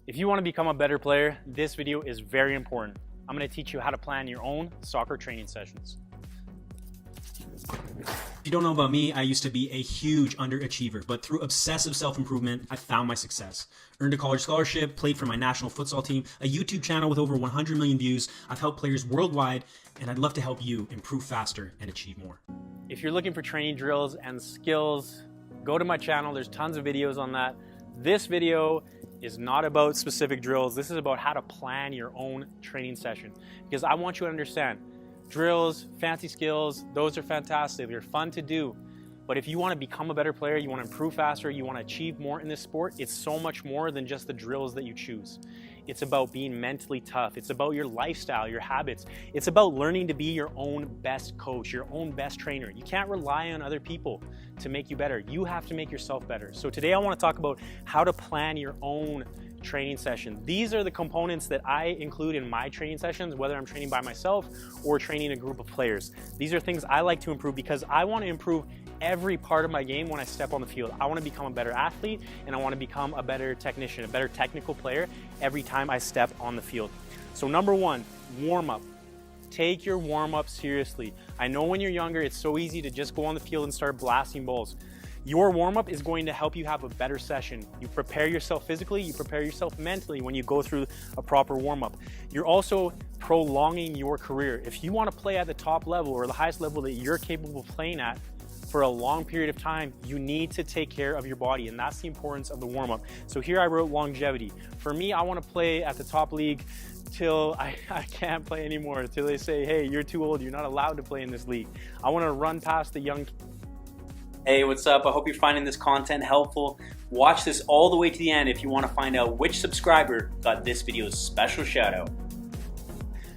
If you want to become a better player, this video is very important. I'm going to teach you how to plan your own soccer training sessions. If you don't know about me, I used to be a huge underachiever, but through obsessive self-improvement, I found my success. Earned a college scholarship, played for my national futsal team, a YouTube channel with over 100 million views. I've helped players worldwide, and I'd love to help you improve faster and achieve more. If you're looking for training drills and skills, go to my channel. There's tons of videos on that. This video is not about specific drills. This is about how to plan your own training session, because I want you to understand drills, fancy skills, those are fantastic. They're fun to do. But if you want to become a better player, you want to improve faster, you want to achieve more in this sport, it's so much more than just the drills that you choose. It's about being mentally tough. It's about your lifestyle, your habits. It's about learning to be your own best coach, your own best trainer. You can't rely on other people to make you better. You have to make yourself better. So today I want to talk about how to plan your own training session. These are the components that I include in my training sessions, whether I'm training by myself or training a group of players. These are things I like to improve because I want to improve every part of my game when I step on the field. I want to become a better athlete, and I want to become a better technician, a better technical player every time I step on the field. So number one, warm up. Take your warm up seriously. I know when you're younger, it's so easy to just go on the field and start blasting balls. Your warm-up is going to help you have a better session. You prepare yourself physically, you prepare yourself mentally when you go through a proper warm-up. You're also prolonging your career. If you want to play at the top level or the highest level that you're capable of playing at for a long period of time, you need to take care of your body, and that's the importance of the warm-up. So here I wrote longevity. For me, I want to play at the top league till I can't play anymore, till they say, hey, you're too old, you're not allowed to play in this league. I want to run past the young. Hey, what's up? I hope you're finding this content helpful. Watch this all the way to the end if you want to find out which subscriber got this video's special shout out.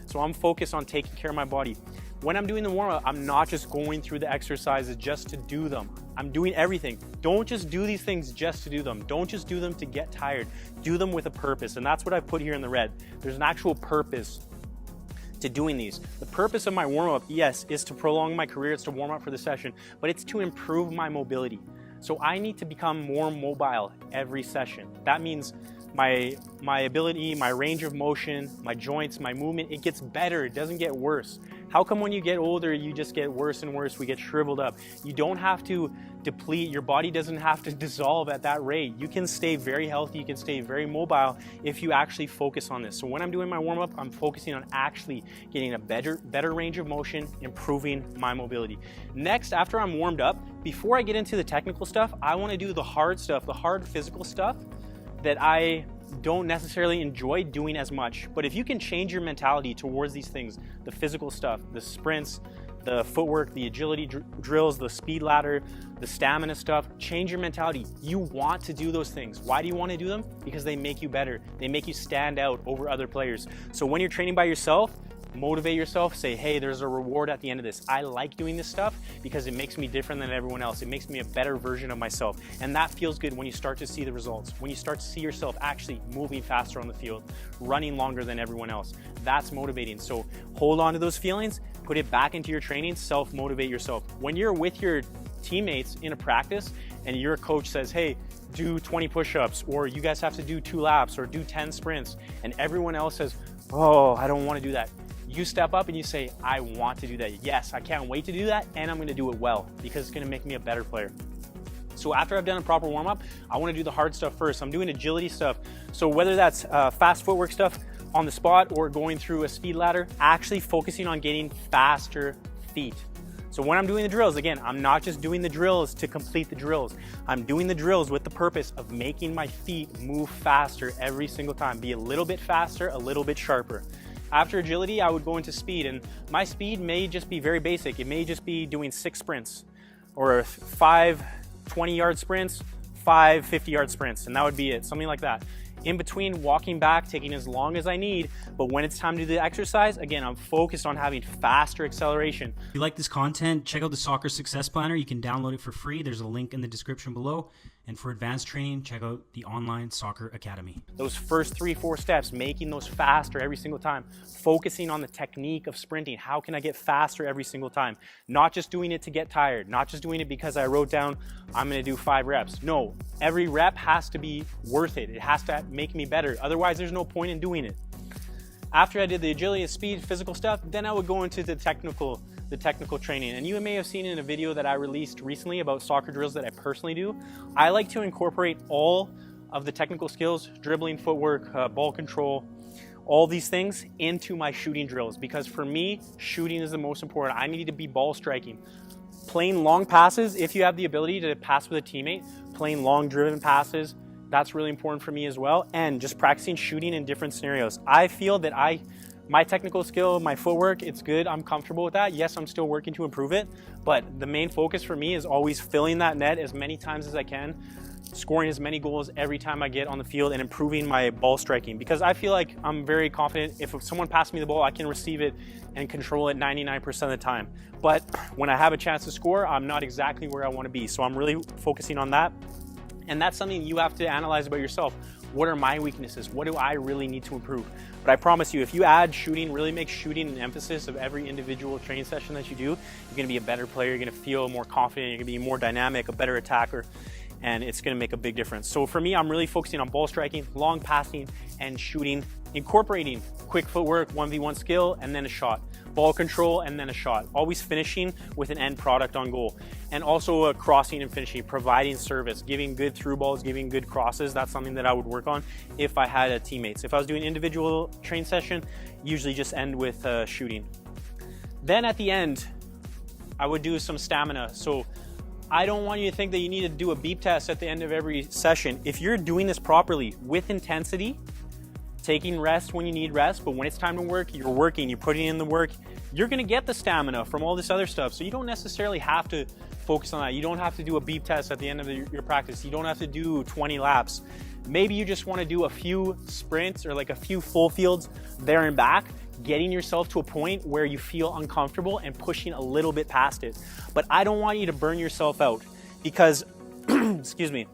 So I'm focused on taking care of my body. When I'm doing the warm-up, I'm not just going through the exercises just to do them. I'm doing everything. Don't just do these things just to do them. Don't just do them to get tired. Do them with a purpose, and that's what I put here in the red. There's an actual purpose to doing these. The purpose of my warm-up, yes, is to prolong my career, it's to warm up for the session, but it's to improve my mobility. So I need to become more mobile every session. That means my ability, my range of motion, my joints, my movement, it gets better, it doesn't get worse. How come when you get older, you just get worse and worse, we get shriveled up? You don't have to deplete, your body doesn't have to dissolve at that rate. You can stay very healthy, you can stay very mobile if you actually focus on this. So when I'm doing my warm-up, I'm focusing on actually getting a better range of motion, improving my mobility. Next, after I'm warmed up, before I get into the technical stuff, I want to do the hard stuff, the hard physical stuff that I don't necessarily enjoy doing as much. But if you can change your mentality towards these things, the physical stuff, the sprints, the footwork, the agility drills, the speed ladder, the stamina stuff, change your mentality. You want to do those things. Why do you want to do them? Because they make you better. They make you stand out over other players. So when you're training by yourself, motivate yourself, say, hey, there's a reward at the end of this. I like doing this stuff because it makes me different than everyone else. It makes me a better version of myself. And that feels good when you start to see the results, when you start to see yourself actually moving faster on the field, running longer than everyone else. That's motivating. So hold on to those feelings, put it back into your training, self-motivate yourself. When you're with your teammates in a practice and your coach says, hey, do 20 push-ups, or you guys have to do 2 laps or do 10 sprints, and everyone else says, oh, I don't want to do that. You step up and you say, I want to do that. Yes, I can't wait to do that, and I'm going to do it well because it's going to make me a better player. So after I've done a proper warm-up, I want to do the hard stuff first. I'm doing agility stuff. So whether that's fast footwork stuff on the spot or going through a speed ladder, actually focusing on getting faster feet. So when I'm doing the drills, again, I'm not just doing the drills to complete the drills. I'm doing the drills with the purpose of making my feet move faster every single time. Be a little bit faster, a little bit sharper. After agility, I would go into speed, and my speed may just be very basic. It may just be doing 6 sprints or 5 20-yard sprints, 5 50-yard sprints, and that would be it, something like that. In between, walking back, taking as long as I need, but when it's time to do the exercise, again, I'm focused on having faster acceleration. If you like this content, check out the Soccer Success Planner. You can download it for free. There's a link in the description below. And for advanced training, check out the Online Soccer Academy. Those first 3-4 steps, making those faster every single time, focusing on the technique of sprinting. How can I get faster every single time? Not just doing it to get tired, not just doing it because I wrote down, I'm gonna do 5 reps. No, every rep has to be worth it. It has to make me better. Otherwise, there's no point in doing it. After I did the agility and speed, physical stuff, then I would go into the technical training. And you may have seen in a video that I released recently about soccer drills that I personally do. I like to incorporate all of the technical skills, dribbling, footwork, ball control, all these things into my shooting drills, because for me, shooting is the most important. I need to be ball striking. Playing long passes, if you have the ability to pass with a teammate, playing long driven passes, that's really important for me as well. And just practicing shooting in different scenarios. I feel that my technical skill, my footwork, it's good. I'm comfortable with that. Yes, I'm still working to improve it, but the main focus for me is always filling that net as many times as I can, scoring as many goals every time I get on the field, and improving my ball striking, because I feel like I'm very confident if someone passes me the ball, I can receive it and control it 99% of the time. But when I have a chance to score, I'm not exactly where I want to be. So I'm really focusing on that. And that's something you have to analyze about yourself. What are my weaknesses? What do I really need to improve? But I promise you, if you add shooting, really make shooting an emphasis of every individual training session that you do, you're going to be a better player. You're going to feel more confident. You're going to be more dynamic, a better attacker, and it's going to make a big difference. So for me, I'm really focusing on ball striking, long passing, and shooting, incorporating quick footwork, 1v1 skill, and then a shot. Ball control, and then a shot. Always finishing with an end product on goal. And also crossing and finishing, providing service, giving good through balls, giving good crosses. That's something that I would work on if I had teammates. If I was doing individual train session, usually just end with shooting. Then at the end, I would do some stamina. So I don't want you to think that you need to do a beep test at the end of every session. If you're doing this properly with intensity, taking rest when you need rest, but when it's time to work, you're working, you're putting in the work, you're gonna get the stamina from all this other stuff. So you don't necessarily have to focus on that. You don't have to do a beep test at the end of your practice. You don't have to do 20 laps. Maybe you just wanna do a few sprints or like a few full fields there and back, getting yourself to a point where you feel uncomfortable and pushing a little bit past it. But I don't want you to burn yourself out, because, excuse me,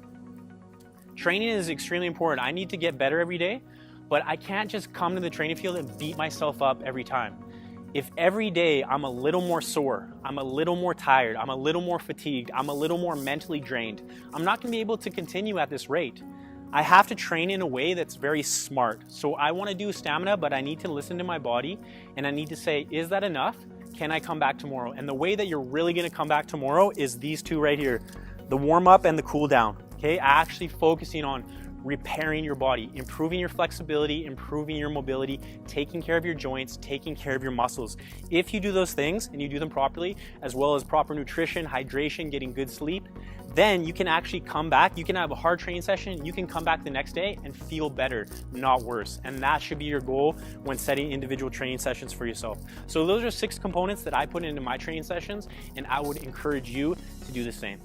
training is extremely important. I need to get better every day, but I can't just come to the training field and beat myself up every time. If every day I'm a little more sore, I'm a little more tired, I'm a little more fatigued, I'm a little more mentally drained, I'm not gonna be able to continue at this rate. I have to train in a way that's very smart. So I wanna do stamina, but I need to listen to my body, and I need to say, is that enough? Can I come back tomorrow? And the way that you're really gonna come back tomorrow is these two right here, the warm up and the cool down, okay? Actually focusing on repairing your body, improving your flexibility, improving your mobility, taking care of your joints, taking care of your muscles. If you do those things and you do them properly, as well as proper nutrition, hydration, getting good sleep, then you can actually come back. You can have a hard training session. You can come back the next day and feel better, not worse. And that should be your goal when setting individual training sessions for yourself. So those are 6 components that I put into my training sessions, and I would encourage you to do the same.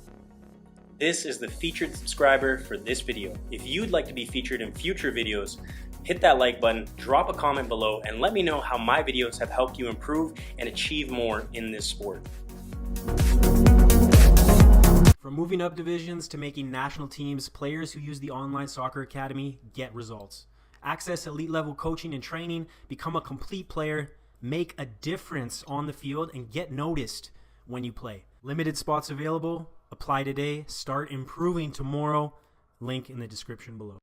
This is the featured subscriber for this video. If you'd like to be featured in future videos, hit that like button, drop a comment below, and let me know how my videos have helped you improve and achieve more in this sport. From moving up divisions to making national teams, players who use the Online Soccer Academy get results. Access elite level coaching and training, become a complete player, make a difference on the field, and get noticed when you play. Limited spots available. Apply today. Start improving tomorrow. Link in the description below.